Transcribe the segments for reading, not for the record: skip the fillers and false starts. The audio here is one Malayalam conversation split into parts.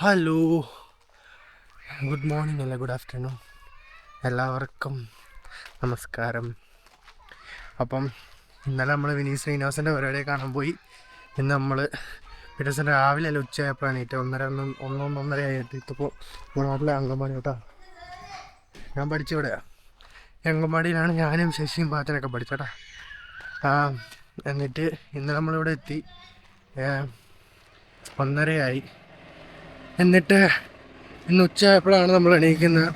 ഹലോ, ഗുഡ് മോർണിംഗ് അല്ല ഗുഡ് ആഫ്റ്റർനൂൺ, എല്ലാവർക്കും നമസ്കാരം. അപ്പം ഇന്നലെ നമ്മൾ വിനീത് ശ്രീനിവാസൻ്റെ പരിപാടിയെ കാണാൻ പോയി. ഇന്ന് നമ്മൾ പിറ്റേ ദിവസം രാവിലെ അല്ല ഉച്ചയായപ്പോഴാണ് ഏറ്റവും ഒന്നരയായിട്ട് ഇപ്പോൾ നമ്മുടെ നാട്ടിലെ അങ്കമാടി കേട്ടോ. ഞാൻ പഠിച്ചിവിടെയാണ്, അങ്കമാടിയിലാണ് ഞാനും ശശിയും പാച്ചനൊക്കെ പഠിച്ചേട്ടാ. എന്നിട്ട് ഇന്നലെ നമ്മളിവിടെ എത്തി, 1:30 എന്നിട്ട് ഇന്ന് ഉച്ചയായപ്പോഴാണ് നമ്മൾ എണീക്കുന്നത്.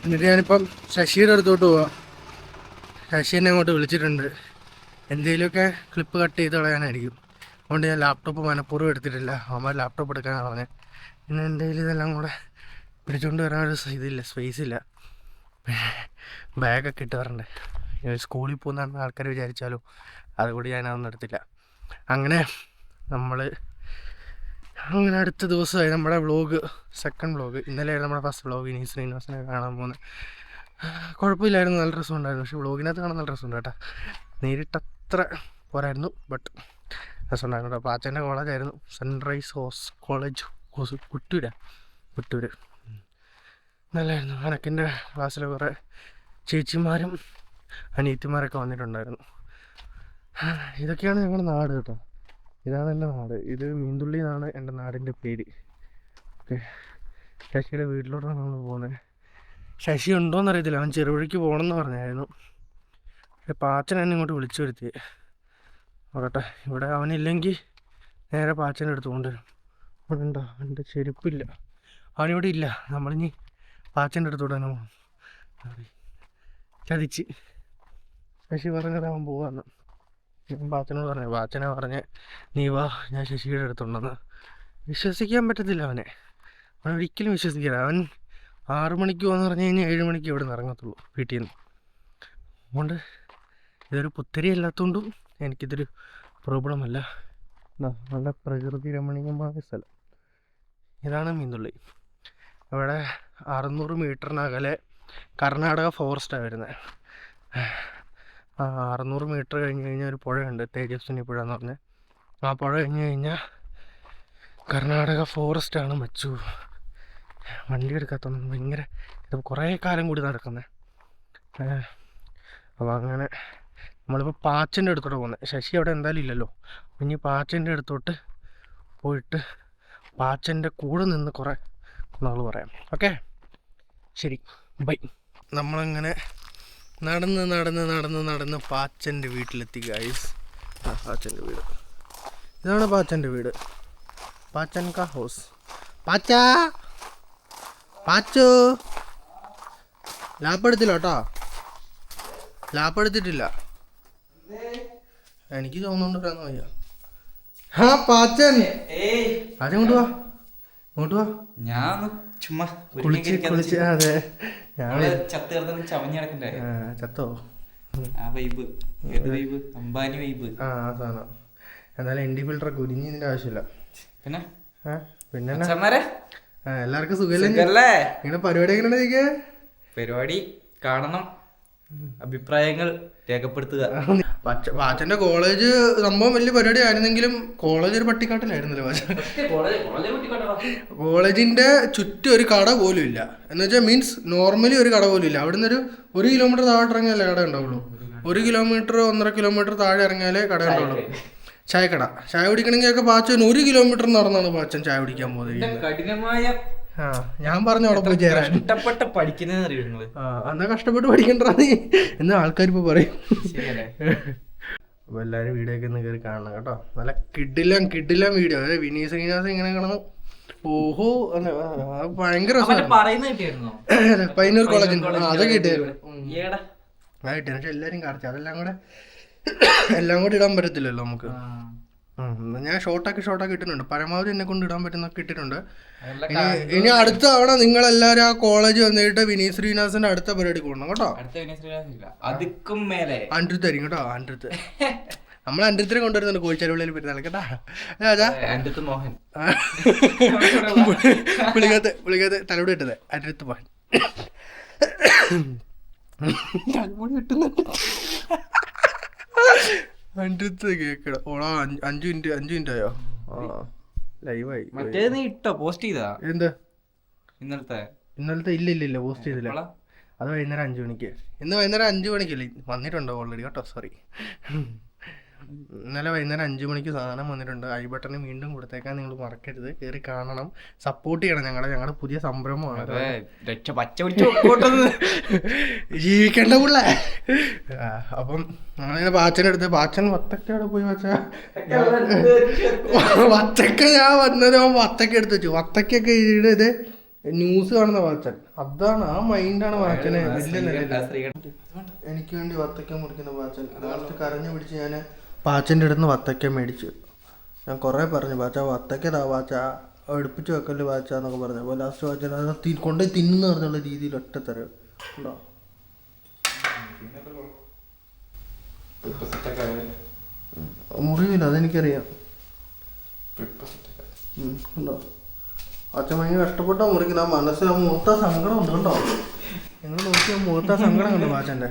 എന്നിട്ട് ഞാനിപ്പം ശശിയുടെ അടുത്തോട്ട് പോവാം. ശശി എന്നെ അങ്ങോട്ട് വിളിച്ചിട്ടുണ്ട്, എന്തെങ്കിലുമൊക്കെ ക്ലിപ്പ് കട്ട് ചെയ്ത് കളയാനായിരിക്കും. അതുകൊണ്ട് ഞാൻ ലാപ്ടോപ്പ് മനഃപൂർവ്വം എടുത്തിട്ടില്ല. അവന്മാർ ലാപ്ടോപ്പ് എടുക്കാനാണ് പറഞ്ഞത്. പിന്നെ എന്തെങ്കിലും ഇതെല്ലാം കൂടെ പിടിച്ചുകൊണ്ട് വരാനൊരു ഇതില്ല, സ്പേസ് ഇല്ല. ബാഗൊക്കെ ഇട്ട് വരണ്ടേ, സ്കൂളിൽ പോകുന്ന ആൾക്കാർ വിചാരിച്ചാലോ, അതുകൂടി ഞാനതൊന്നും എടുത്തില്ല. അങ്ങനെ അടുത്ത ദിവസമായി നമ്മുടെ വ്ളോഗ്, സെക്കൻഡ് വ്ളോഗ്. ഇന്നലെയായിരുന്നു നമ്മുടെ ഫസ്റ്റ് വ്ളോഗ്, വിനീത് ശ്രീനിവാസനെ കാണാൻ പോകുന്നത്. കുഴപ്പമില്ലായിരുന്നു, നല്ല രസമുണ്ടായിരുന്നു. പക്ഷേ വ്ളോഗിനകത്ത് കാണാൻ നല്ല രസമുണ്ട് കേട്ടോ. നേരിട്ടത്ര പോരായിരുന്നു, ബട്ട് രസമുണ്ടായിരുന്നു കേട്ടോ. പാച്ചൻ്റെ കോളേജായിരുന്നു, സൺറൈസ് കോളേജ് പുറ്റൂര്. നല്ലായിരുന്നു. അനക്കിൻ്റെ ക്ലാസ്സിൽ കുറേ ചേച്ചിമാരും അനിയത്തിമാരൊക്കെ വന്നിട്ടുണ്ടായിരുന്നു. ഇതൊക്കെയാണ് ഞങ്ങളുടെ നാട് കേട്ടോ. ഇതാണ് എൻ്റെ നാട്. ഇത് മീൻതുള്ളി എന്നാണ് എൻ്റെ നാടിൻ്റെ പേര്. ഓക്കെ, ശശിയുടെ വീട്ടിലോട്ടാണ് നമ്മൾ പോകുന്നത്. ശശി ഉണ്ടോയെന്നറിയത്തില്ല, അവൻ ചെറുവഴിക്ക് പോകണമെന്ന് പറഞ്ഞായിരുന്നു. പക്ഷെ പാച്ചൻ എന്നെ ഇങ്ങോട്ട് വിളിച്ചു വരുത്തി. നോക്കട്ടെ, ഇവിടെ അവനില്ലെങ്കിൽ നേരെ പാച്ചൻ്റെ അടുത്ത് കൊണ്ടുവരും. അവിടെ ഉണ്ടോ? എൻ്റെ ചെരുപ്പില്ല, അവനിവിടെ ഇല്ല. നമ്മളിനി പാച്ചൻ്റെ അടുത്തോട്ട് തന്നെ പോകണം. ചതിച്ച് ശശി പറഞ്ഞത് അവൻ പോവാന്ന്. ഞാൻ പാച്ചനോട് പറഞ്ഞു, പാച്ചനെ പറഞ്ഞ് നീ വാ, ഞാൻ ശശിയുടെ അടുത്തുണ്ടെന്ന്. വിശ്വസിക്കാൻ പറ്റത്തില്ല അവൻ ഒരിക്കലും വിശ്വസിക്കില്ല. അവൻ 6 മണിക്ക് പോകുമെന്ന് പറഞ്ഞു കഴിഞ്ഞാൽ 7 മണിക്ക് ഇവിടെ നിന്ന് ഇറങ്ങത്തുള്ളൂ വീട്ടിൽ നിന്ന്. അതുകൊണ്ട് ഇതൊരു പുത്തരി അല്ലാത്തതുകൊണ്ടും എനിക്കിതൊരു പ്രോബ്ലമല്ല. നല്ല പ്രകൃതി രമണീയമായ സ്ഥലം. ഇതാണ് മീൻതുള്ളി. ഇവിടെ 600 മീറ്ററിനകലെ കർണാടക ഫോറസ്റ്റാണ് വരുന്നത്. 600 മീറ്റർ കഴിഞ്ഞ് കഴിഞ്ഞാൽ ഒരു പുഴയുണ്ട്, തേജസ്വിനി പുഴ എന്ന് പറഞ്ഞ്. ആ പുഴ കഴിഞ്ഞ് കഴിഞ്ഞാൽ കർണാടക ഫോറസ്റ്റാണ്. മച്ചു വണ്ടി എടുക്കാത്തതൊന്നും ഭയങ്കര ഇത് കുറേ കാലം കൂടി നടക്കുന്നത്. അപ്പോൾ അങ്ങനെ നമ്മളിപ്പോൾ പാച്ചൻ്റെ അടുത്തോട്ട് പോകുന്നത്. ശശി അവിടെ എന്തായാലും ഇല്ലല്ലോ, ഇനി പാച്ചൻ്റെ അടുത്തോട്ട് പോയിട്ട് പാച്ചൻ്റെ കൂടെ നിന്ന് കുറേ നാൾ പറയാം. ഓക്കെ, ശരി, ബൈ. നമ്മളങ്ങനെ നടന്ന് പാച്ചൻ്റെ വീട്ടിലെത്തി ഗൈസ്. പാച്ചൻ്റെ വീട് ഇതാണ്. പാച്ചൻ്റെ വീട്, പാച്ചൻ കാ ഹൗസ്. പാച്ചു ലാപ്പെടുത്തില്ല കേട്ടോ, ലാപ്പെടുത്തിട്ടില്ല. എനിക്ക് തോന്നുന്നുണ്ട് വരാന്ന് വയ്യ. പാച്ചൻ ഇങ്ങോട്ട് വാ. ഞാൻ ചുമ്മാ കുളിച്ച്. അതെ, ചത്തോ? സാധനം എന്നാലും എൻഡി ഫിൽട്ടർ കുരിഞ്ഞതിന്റെ ആവശ്യമില്ല. പിന്നെ എല്ലാവർക്കും സുഖല്ലേ? ഇങ്ങനെ പരിപാടി എങ്ങനെ ചോദിക്കേ? പരിപാടി കാണണം, അഭിപ്രായങ്ങൾ രേഖപ്പെടുത്തുക. പാച്ചന്റെ കോളേജ് സംഭവം വലിയ പരിപാടി ആയിരുന്നെങ്കിലും കോളേജ് ഒരു പട്ടിക്കാട്ടിലായിരുന്നല്ലോ. കോളേജിന്റെ ചുറ്റും ഒരു കട പോലും ഇല്ല. എന്ന് വെച്ചാൽ മീൻസ് നോർമലി ഒരു കട പോലും ഇല്ല. അവിടുന്ന് ഒരു കിലോമീറ്റർ താഴെ ഇറങ്ങിയാലേ കട ഉണ്ടാവുള്ളൂ. 1 കിലോമീറ്റർ 1.5 കിലോമീറ്റർ താഴെ ഇറങ്ങിയാലേ കട ഉണ്ടാവുള്ളൂ. ചായക്കട. ചായ കുടിക്കണമെങ്കിൽ ഒക്കെ പാച്ചൻ 1 കിലോമീറ്റർ നടന്നാണ് പാച്ചൻ ചായ കുടിക്കാൻ പോകുന്നത്. ഞാൻ പറഞ്ഞു അവിടെ പോയി ചേരാൻ. കഷ്ടപ്പെട്ട് പഠിക്കുന്നത് എന്നാ കഷ്ടപ്പെട്ട് പഠിക്കണ്ടേ എന്ന് ആൾക്കാരിപ്പോ പറയും. അപ്പൊ എല്ലാരും വീഡിയോ ഒക്കെ ഒന്ന് കയറി കാണണം കേട്ടോ. നല്ല കിഡിലം വീഡിയോ. അതായത് വിനീത് ശ്രീനിവാസൻ ഇങ്ങനെ കാണുന്നു. ഓഹോ, ഭയങ്കര പയ്യന്നൂർ കോളേജിൽ അതൊക്കെ കിട്ടിയായിരുന്നു. പക്ഷെ എല്ലാരും കാണിച്ചു. എല്ലാം കൂടെ ഇടാൻ പറ്റത്തില്ലല്ലോ നമുക്ക്. ഞാൻ ഷോർട്ടാക്കി ഇട്ടിട്ടുണ്ട്. പരമാവധി എന്നെ കൊണ്ട് ഇടാൻ പറ്റുന്നൊക്കെ ഇട്ടിട്ടുണ്ട്. ഇനി അടുത്ത തവണ നിങ്ങളെല്ലാരും ആ കോളേജ് വന്നിട്ട് വിനീത് ശ്രീനിവാസന്റെ അടുത്ത പരിപാടി കൂടണം കേട്ടോ. അൻഡ്രത്തായിരിക്കും കേട്ടോ. നമ്മൾ അൻഡ്രത്തിനെ കൊണ്ടുവരുന്നുണ്ട് കോഴിച്ചാലുള്ളിൽ പെരുന്നാൾ കേട്ടാ. പുള്ളിക്കകത്ത് തലമുടി ഇട്ടത് അൻഡ്രത്ത് മോഹൻ. തലമുടി ഇട്ടുന്നുണ്ട്. അൻഡ്രത്ത് കേക്കട ഓളാ. 5 മിനിറ്റ് ആയോ? ലൈവായി. മറ്റേ നീ ഇട്ടോ പോസ്റ്റ് ചെയ്താ എന്ത് ഇന്നലത്തെ? ഇന്നലത്തെ ഇല്ല പോസ്റ്റ് ചെയ്തില്ല. എപ്പളാ? അത് വൈകുന്നേരം 5 മണിക്ക്. ഇന്ന് വൈകുന്നേരം 5 മണിക്കല്ലേ വന്നിട്ടുണ്ടോ ഓൾറെഡി കേട്ടോ, സോറി. ഇന്നലെ വൈകുന്നേരം 5 മണിക്ക് സാധനം വന്നിട്ടുണ്ട്. ഐ ബട്ടൺ വീണ്ടും കൊടുത്തേക്കാൻ നിങ്ങൾ മറക്കരുത്, കയറി കാണണം, സപ്പോർട്ട് ചെയ്യണം. ഞങ്ങളുടെ പുതിയ സംരംഭമാണ്, ജീവിക്കേണ്ട പിള്ളേ. അപ്പം ഞങ്ങളിങ്ങനെ പാച്ചൻ്റെ അടുത്ത്, പാച്ചൻ വത്തക്ക അവിടെ പോയി വെച്ചാൽ വത്തക്ക ഞാൻ വന്നത് വത്തക്ക എടുത്ത് വെച്ചു. വത്തക്കൊക്കെ ഇത് ന്യൂസ് കാണുന്ന പാച്ചൻ, അതാണ് ആ മൈൻഡാണ് പാച്ചനെ. വലിയ നിലയില്ല. എനിക്ക് വേണ്ടി വത്തക്ക മുറിക്കുന്ന പാച്ചൻ. ലാസ്റ്റ് കരഞ്ഞു പിടിച്ച് ഞാൻ പാച്ചൻ്റെ അടുത്ത് നിന്ന് വത്തക്ക മേടിച്ചു. ഞാൻ കുറേ പറഞ്ഞു, പാച്ച വത്തക്കതാ പാച്ച, എടുപ്പിച്ച് വെക്കല് പാച്ച എന്നൊക്കെ പറഞ്ഞു. അപ്പോൾ ലാസ്റ്റ് പാച്ചൻ അത് കൊണ്ടുപോയി തിന്നുന്ന പറഞ്ഞുള്ള രീതിയിൽ ഒറ്റത്തരം ഉണ്ടോ. മുറിവില്ല, അതെനിക്കറിയാം. ഉണ്ടോ അച്ഛൻ ഭയങ്കര കഷ്ടപ്പെട്ടോ മുറിക്കുന്ന. ആ മനസ്സിൽ ആ മൂത്ത സങ്കടം ഉണ്ട് കേട്ടോ. നിങ്ങൾ നോക്കിയാൽ മൂത്ത സങ്കടം കണ്ടു പാച്ചൻ്റെ.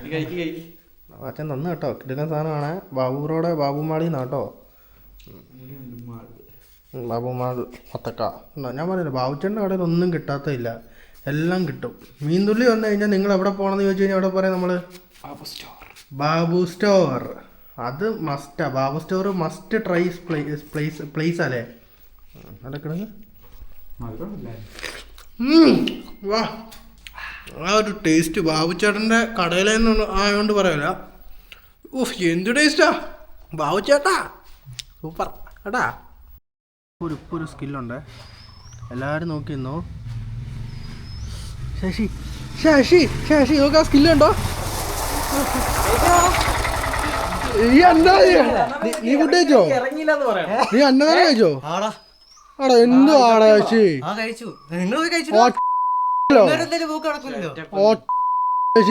പാച്ചൻ തന്നു കേട്ടോ, കിട്ടുന്ന സാധനമാണ്. ബാബുറോടെ ബാബുമാളി നാട്ടോ, ബാബുമാൾ വത്തക്ക ഉണ്ടോ. ഞാൻ പറഞ്ഞില്ല, ബാബുച്ചേൻ്റെ കടയിൽ ഒന്നും കിട്ടാത്തതില്ല, എല്ലാം കിട്ടും. മീൻതുള്ളി വന്നു കഴിഞ്ഞാൽ നിങ്ങൾ എവിടെ പോകണമെന്ന് ചോദിച്ചു കഴിഞ്ഞാൽ എവിടെ പറയാം നമ്മൾ? ബാബു സ്റ്റോർ. അത് മസ്റ്റാ, Babu store must try place അല്ലേ. നടക്കണത് വാ, ആ ഒരു ടേസ്റ്റ് ബാബുച്ചേട്ടൻ്റെ കടയിൽ തന്നെ ആയതുകൊണ്ട് പറയല. ഓഹ് എന്ത് ടേസ്റ്റാ ബാബുച്ചേട്ടാ, സൂപ്പർ കേട്ടാ. ഇപ്പോൾ ഒരു സ്കില്ലുണ്ട്, എല്ലാവരും നോക്കി നിന്നോ. ശശി ശശി ശശി നോക്ക്, ആ സ്കില്ലുണ്ടോ? നീ എന്താ നീ ഫുഡ് കഴിച്ചോ? നീ അന്നദാനം കഴിച്ചോ? ആടാ എന്തോ ആടാ ശശി,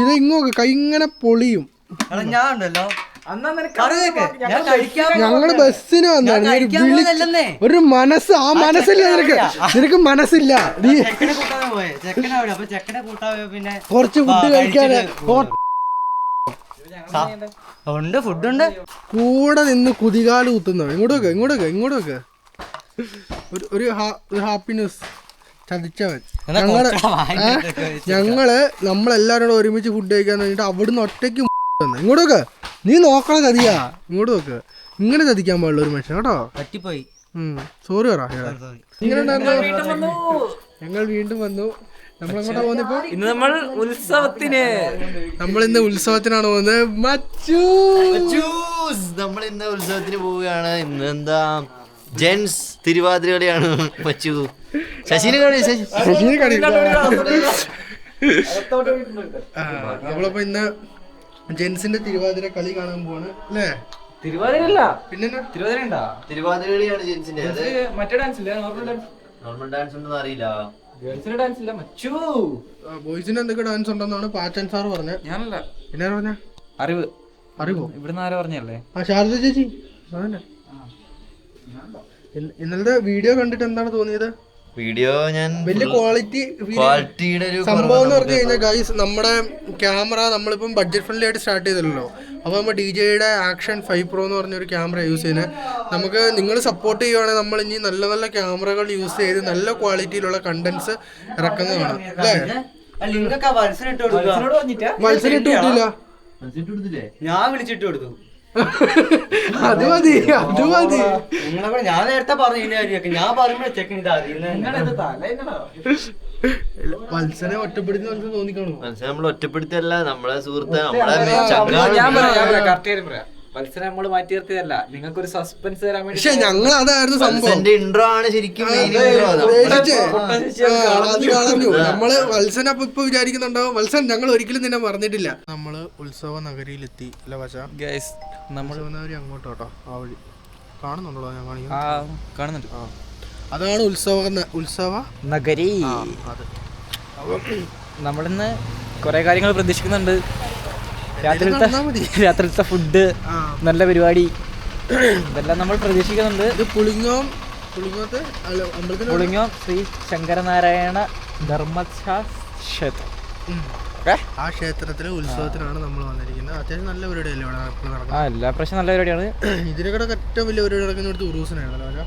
ഇത് ഇങ്ങോട്ട് കൈ ഇങ്ങനെ പൊളിയും. ഞങ്ങള് ബസ്സിന് വന്നേ, ഒരു മനസ്സ്, ആ മനസ്സില്ല നിനക്ക് മനസ്സില്ല. നീ കുറച്ച് ഫുഡ് കഴിക്കാന് ഫുഡുണ്ട് കൂടെ നിന്ന് കുതികാല് കുത്തുന്നോ. ഇങ്ങോട്ടൊക്കെ ഒരു ഹാപ്പിനെസ് ചതിച്ചവൻ. നമ്മളെല്ലാവരും ഒരുമിച്ച് ഫുഡ് കഴിക്കാൻ വേണ്ടിട്ട് അവിടുന്ന് ഒറ്റയ്ക്ക് ഇങ്ങോട്ടൊക്കെ നീ നോക്കണ ചതിയാ. ഇങ്ങോട്ട് നോക്ക്, ഇങ്ങനെ ചതിക്കാൻ പാടില്ല ഒരു മനുഷ്യൻ കേട്ടോ. പറ്റിപ്പോയി, സോറി പറ. ഇങ്ങനെ ഞങ്ങൾ വീണ്ടും വന്നു. നമ്മളെങ്ങോട്ടാ പോകുന്നിപ്പോ? നമ്മളിന്ന് ഉത്സവത്തിനാണ് പോകുന്നത്. നമ്മളിന്ന് ഉത്സവത്തിന് പോവുകയാണ്. ഇന്ന് എന്താ ജെൻസ് തിരുവാതിര കളിയാണ്. മച്ചു ശശിന് കളി, ശശിന് കളി. നമ്മളിപ്പോ ഇന്ന് ജെൻസിന്റെ തിരുവാതിര കളി കാണാൻ പോവാണ് അല്ലേ? തിരുവാതിരല്ല പിന്നെ തിരുവാതിര കളിയാണ് ജെൻസിന്റെ. മറ്റേ ഡാൻസ് ഇല്ല, നോർമൽ ഡാൻസ് ഒന്നും അറിയില്ല. ഗേൾസിന്റെ ഡാൻസ് ഇല്ല മച്ചു. ബോയ്സിന് എന്തൊക്കെ ഡാൻസ് ഉണ്ടെന്നാണ് പാച്ചൻ സാർ പറഞ്ഞത്. ഞാനല്ല, എന്നാ പറഞ്ഞ അറിവോ ഇവിടുന്ന് ആരോ പറഞ്ഞല്ലേ? ആ ശാരദ ചേച്ചി അതന്നെ. ഇന്നലത്തെ വീഡിയോ കണ്ടിട്ട് എന്താണ് തോന്നിയത്? വീഡിയോ ഞാൻ വലിയ ക്വാളിറ്റിയുടെ സംഭവം എന്ന് പറഞ്ഞു കഴിഞ്ഞാൽ ഗൈസ്, നമ്മുടെ ക്യാമറ നമ്മളിപ്പം ബഡ്ജറ്റ് ഫ്രണ്ട്ലി ആയിട്ട് സ്റ്റാർട്ട് ചെയ്തല്ലോ. അപ്പോൾ നമ്മൾ DJയുടെ ആക്ഷൻ 5 Pro എന്ന് പറഞ്ഞൊരു ക്യാമറ യൂസ് ചെയ്യുന്നത്. നമുക്ക് നിങ്ങൾ സപ്പോർട്ട് ചെയ്യുവാണെങ്കിൽ നമ്മൾ ഇനി നല്ല നല്ല ക്യാമറകൾ യൂസ് ചെയ്ത് നല്ല ക്വാളിറ്റിയിലുള്ള കണ്ടന്റ്സ് ഇറക്കുന്നതാണ് അല്ലേ? മത്സരിട്ട് കിട്ടില്ല, ഞാൻ വിളിച്ചിട്ട് കൊടുത്തു. അത് മതി. ഞാൻ നേരത്തെ പറഞ്ഞു, ഞാൻ പറയുമ്പോ ചെക്കൻ മത്സരം ഒറ്റപ്പെടുത്തി തോന്നിക്കാണോ? നമ്മൾ ഒറ്റപ്പെടുത്തിയല്ല, നമ്മളെ സുഹൃത്ത്, മത്സരം നമ്മള് മാറ്റി നിർത്തിയതല്ല, നിങ്ങൾക്ക് ഒരു സസ്പെൻസ് തരാൻ വേണ്ടി. പക്ഷെ ഞങ്ങൾ അതായിരുന്നു സംഭവം. ഇൻട്രോ ആണ് ശരിക്കും. അത് കളഞ്ഞു നമ്മള്. മത്സരം അപ്പൊ ഇപ്പൊ വിചാരിക്കുന്നുണ്ടാവും, മത്സരം ഞങ്ങൾ ഒരിക്കലും നിന്നെ മറന്നിട്ടില്ല. നമ്മള് ഉത്സവ നഗരിയിലെത്തി അല്ല പക്ഷ നഗരി അങ്ങോട്ടോട്ടോ. ആ വഴി കാണുന്നുണ്ടോ? ഞാൻ കാണുന്നുണ്ട്. അതാണ് ഉത്സവ നഗരി. നമ്മളിന്ന് കുറെ കാര്യങ്ങൾ പ്രതീക്ഷിക്കുന്നുണ്ട്. രാത്രിയിലത്തെ ഫുഡ്, നല്ല പരിപാടി, ഇതെല്ലാം നമ്മൾ പ്രതീക്ഷിക്കുന്നുണ്ട്. പുളിങ്ങോം ശ്രീ ശങ്കരനാരായണ ധർമ്മശാസ്ത്ര ക്ഷേത്രം. ആ ക്ഷേത്രത്തിലെ ഉത്സവത്തിനാണ് നമ്മൾ വന്നിരിക്കുന്നത്. അത്യാവശ്യം നല്ല പരിപാടിയല്ലേ ഇവിടെ നടക്കുന്നത്. എല്ലാ പ്രാവശ്യം നല്ല പരിപാടിയാണ്. ഇതിനെക്കൂടെ ഏറ്റവും വലിയ പരിപാടി നടക്കുന്ന ഇവിടുത്തെ ഉറൂസിനായിരുന്നല്ലോ.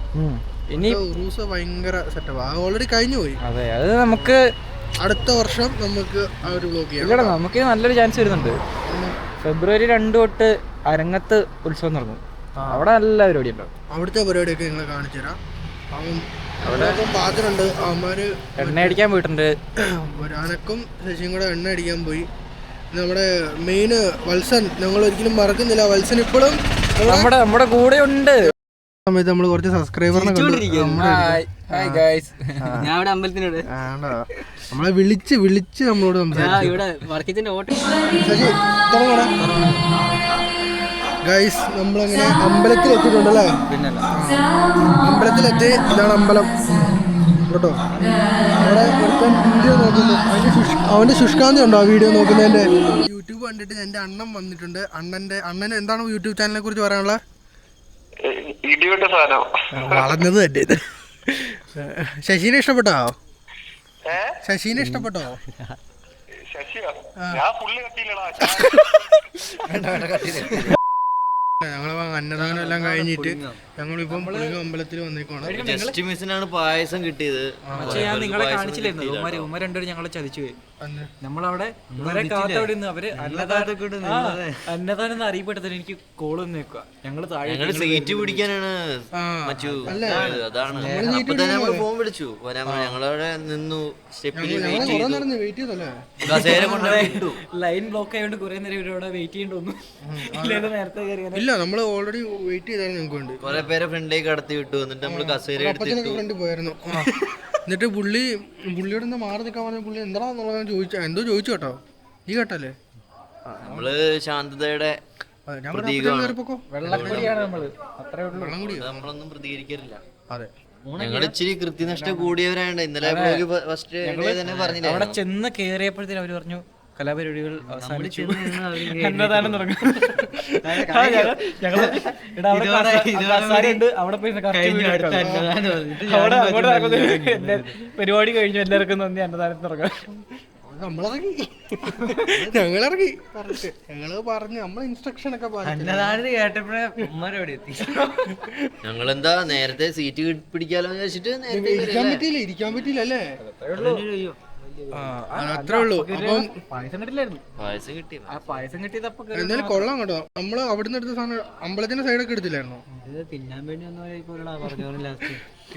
ഇനി ഉറൂസ് ഭയങ്കര സെറ്റപ്പ് ഓൾറെഡി കഴിഞ്ഞു പോയി. അതെ, അത് നമുക്ക് അടുത്ത വർഷം നമുക്ക് ആ ഒരു വ്ലോഗ് ചെയ്യാം. ഇവിടെ നമുക്ക് നല്ലൊരു ചാൻസ് വരുന്നുണ്ട്. ഫെബ്രുവരി 2 തൊട്ട് അരങ്ങത്ത് ഉത്സവം നടക്കും. അവിടെ നല്ല പരിപാടി ഉണ്ടാവും. അവിടുത്തെ പരിപാടിയൊക്കെ നിങ്ങളെ കാണിച്ചു തരാം. അവിടെ പാത്രമുണ്ട്. അവന്മാര് എണ്ണ അടിക്കാൻ പോയിട്ടുണ്ട്. അനക്കും ശശിയും കൂടെ എണ്ണ അടിക്കാൻ പോയി. നമ്മുടെ മെയിൻ വത്സൻ ഞങ്ങൾ ഒരിക്കലും മറക്കുന്നില്ല. വത്സൻ ഇപ്പോഴും നമ്മുടെ കൂടെ ഉണ്ട്. സമയത്ത് നമ്മൾ കുറച്ച് സബ്സ്ക്രൈബറിനെ നമ്മളെ വിളിച്ച് നമ്മളോട് സംസാരിച്ചു. ഗൈസ് നമ്മളങ്ങനെ അമ്പലത്തിൽ എത്തിയിട്ടുണ്ടല്ലേ? അമ്പലത്തിലെത്തി. ഇതാണ് അമ്പലം കേട്ടോ. അവിടെ ഒരുത്തൻ വീഡിയോ നോക്കുന്നു. അവന്റെ ശുഷ്കാന്തി ഉണ്ടോ ആ വീഡിയോ നോക്കുന്നതിന്റെ? യൂട്യൂബ് കണ്ടിട്ട് എൻ്റെ അണ്ണൻ വന്നിട്ടുണ്ട്. അണ്ണന് എന്താണ് യൂട്യൂബ് ചാനലിനെ കുറിച്ച് പറയാനുള്ളത്? വളർന്നത് തന്നെ ഇത്. ശശീനെ ഇഷ്ടപ്പെട്ടോ? ശശീനെ ഇഷ്ടപ്പെട്ടോ? ഞങ്ങള് അന്നദാനം എല്ലാം കഴിഞ്ഞിട്ട് ഞങ്ങളിപ്പം അമ്പലത്തിൽ വന്നേക്കാണ്. ജസ്റ്റ് മിസ്സിനാണ് പായസം കിട്ടിയത്. ഞാൻ നിങ്ങളെ കാണിച്ചില്ലായിരുന്നു. ഉമ്മ രണ്ടുപേരും ഞങ്ങളെ ചതിച്ചു പോയി. നമ്മളവിടെ ഇവരെ കാത്തോടെ അവര് അന്നദാനം അറിയപ്പെട്ടതിന് എനിക്ക് കോള് വന്നേക്കുക. ഞങ്ങള് താഴെ സീറ്റ് പിടിക്കാനാണ് അതാണ്. അപ്പൊ തന്നെ നമ്മള് ഫോൺ വിളിച്ചു വരാൻ. ഞങ്ങളവിടെ നിന്നു സ്റ്റെപ്പിൽ ലൈൻ ബ്ലോക്ക് ആയതുകൊണ്ട് കുറെ നേരം ഇവരോടെ വെയിറ്റ് ചെയ്യണ്ടോന്നു. നേരത്തെ കയറി ഇല്ല, നമ്മൾ ഓൾറെഡി വെയിറ്റ് ചെയ്തായിരുന്നു. ഞങ്ങൾക്ക് വേണ്ടി കുറെ പേരെ ഫ്രണ്ടിലേക്ക് കടത്തി വിട്ടു. എന്നിട്ട് നമ്മള് കസേര ഫ്രണ്ട് പോയായിരുന്നു. എന്നിട്ട് പുള്ളിയോട് എന്താ മാറി നിൽക്കാൻ പറഞ്ഞ പുള്ളി എന്താണെന്നുള്ളത് എന്തോ ചോദിച്ചു കേട്ടോ. ഈ കേട്ടല്ലേ? നമ്മള് ശാന്തതയുടെ നമ്മളൊന്നും പ്രതികരിക്കാറില്ല. അതെ, ഞങ്ങൾ ഇച്ചിരി കൃത്യനിഷ്ഠ കൂടിയവരാണ്. ഇന്നലെ ഫസ്റ്റ് തന്നെ പറഞ്ഞില്ല. അവിടെ ചെന്ന് കേറിയപ്പോഴത്തേനും അവര് പറഞ്ഞു കലാപരിപാടികൾ അവസാനിച്ചു, അന്നദാനം തുടങ്ങും. അവിടെ പോയി പരിപാടി കഴിഞ്ഞു. എല്ലാവർക്കും നന്ദി, അന്നദാനം തുടങ്ങാം. ഞങ്ങളിറങ്ങി ഞങ്ങള് പറഞ്ഞു നമ്മളെ ഇൻസ്ട്രക്ഷൻ ഒക്കെ കേട്ടപ്പോഴേ ഞങ്ങളെന്താ നേരത്തെ സീറ്റ് പിടിക്കാലോന്ന് വെച്ചിട്ട് ഇരിക്കാൻ പറ്റിയില്ല അല്ലേ? അത്രേ ഉള്ളൂ. അപ്പം പായസം കിട്ടി. എന്തായാലും കൊള്ളാം കേട്ടോ. നമ്മള് അവിടുന്ന് എടുത്ത സാധനം അമ്പലത്തിന്റെ സൈഡൊക്കെ എടുത്തില്ലായിരുന്നോ? തിന്നാൻ വേണ്ടി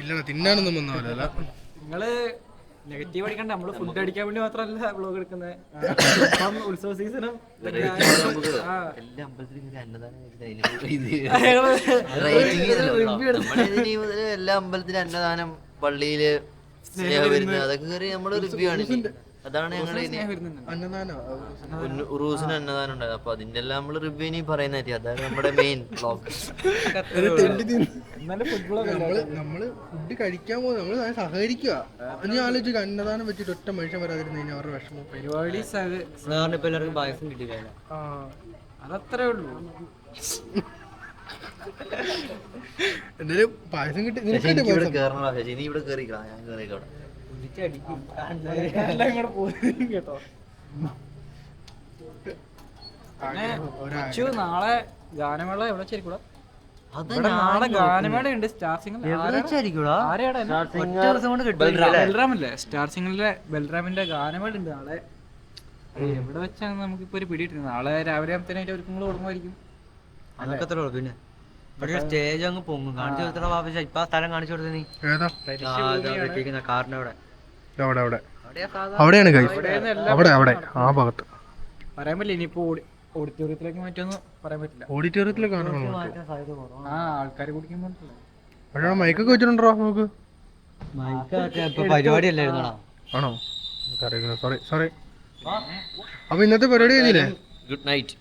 ഇല്ല, തിന്നാനൊന്നും വന്ന പോലെ അല്ല. നിങ്ങള് നെഗറ്റീവ് അടിക്കണ്ട. നമ്മള് ഫുഡ് അടിക്കാൻ വേണ്ടി മാത്രമല്ല വ്ളോഗ് എടുക്കുന്നത്. ഉത്സവ സീസണും എല്ലാ അമ്പലത്തിലും അന്നദാനം, പള്ളിയില് സ്നേഹവിരുന്ന്, അതൊക്കെ കയറി നമ്മള് റിവ്യൂ ആണ്. അതാണ് ഞങ്ങള് ഉറൂസിന് അന്നദാനം ഉണ്ടായത്. അപ്പൊ അതിന്റെ എല്ലാം നമ്മള് റിവ്യൂ ഇനി പറയുന്ന. അതാണ് നമ്മുടെ മെയിൻ വ്ളോഗ്. നമ്മള് ഫുഡ് കഴിക്കാൻ പോകുന്നത് നമ്മള് സഹകരിക്കുക. നീ ആലോചിക്കുക, അന്നദാനം വെച്ചിട്ട് ഒറ്റ മനുഷ്യൻ വരാതിരുന്നു കഴിഞ്ഞാൽ അവരുടെ വിഷമം. പരിപാടി എല്ലാവർക്കും പായസം കിട്ടിയില്ല. അതത്രേ ഉള്ളൂ. എന്തായാലും പായസം കിട്ടി. ഇവിടെ കേറണ ശശി, നീ ഇവിടെ കേറിക്കോ, ഞാൻ കേറിക്കോട്ടെ. കേട്ടോ. നാളെ ഗാനമേള എവിടെ വെച്ചായിരിക്കൂടാ? നാളെ ഗാനമേള ഉണ്ട്. സ്റ്റാർ സിംഗിൾ ബൽറാമല്ലേ? സ്റ്റാർ സിംഗിളിലെ ബൽറാമിന്റെ ഗാനമേള ഉണ്ട് നാളെ. എവിടെ വെച്ചാണ് നമുക്കിപ്പോ ഒരു പിടിയിട്ടിരുന്നത്. നാളെ രാവിലെ ആകുമ്പത്തേനായിട്ട് ഒരുക്കങ്ങൾ ഓർമ്മയായിരിക്കും. അതൊക്കെ അത്രേ ഉള്ളൂ. പിന്നെ പക്ഷേ സ്റ്റേജ് അങ്ങ് പൊങ്ങും. കാണിച്ചു കൊടുത്ത ബാബു ഇപ്പൊ ആ സ്ഥലം കാണിച്ചു കൊടുത്തേ. നീ കാറിന്റെ അവിടെയാണ് അവിടെ ആ ഭാഗത്ത് പറയാൻ പറ്റില്ല. ഇനിയിപ്പോ ഓഡിറ്റോറിയത്തിലേക്ക് മാറ്റുമെന്ന് പറയാൻ പറ്റില്ല. ഓഡിറ്റോറിയത്തിലേക്ക് ആൾക്കാർ കുടിക്കുമ്പോൾ പക്ഷേ മൈക്കൊക്കെ വെച്ചിട്ടുണ്ടോ നമുക്ക്? പരിപാടി അല്ലായിരുന്നോടാ? ആണോ? സോറി. അപ്പൊ ഇന്നത്തെ പരിപാടി കഴിഞ്ഞില്ലേ? Good night.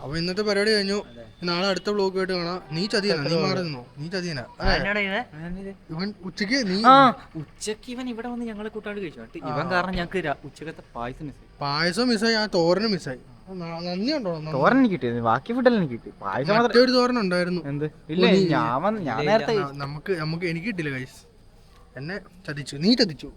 അപ്പൊ ഇന്നത്തെ പരിപാടി കഴിഞ്ഞു. നാളെ അടുത്ത വ്ലോഗ് ആയിട്ട് കാണാം. നീ ചതിയനാ, നീ മാറി നിന്നോ. നീ ചതിയനാ. ഇവൻ ഉച്ചക്ക് ഇവൻ ഇവിടെ വന്ന് ഞങ്ങളെ കൂട്ടാണ്ട് കഴിച്ചു. ഇവൻ കാരണം ഞങ്ങൾക്ക് ഉച്ചക്കത്തെ പായസം മിസ്സായി, ആ തോരനും മിസ്സായി. നന്ദി ഉണ്ടോ? തോരൻ എനിക്ക് കിട്ടി, ബാക്കി ഫുഡെല്ലാം എനിക്ക് കിട്ടി. പായസം മറ്റൊരു തോരൻ ഉണ്ടായിരുന്നു. എന്ത്? ഇല്ല, ഞാൻ നേരത്തെ നമുക്ക് എനിക്ക് കിട്ടില്ല ഗൈസ്. എന്നെ ചതിച്ചു, നീ ചതിച്ചു.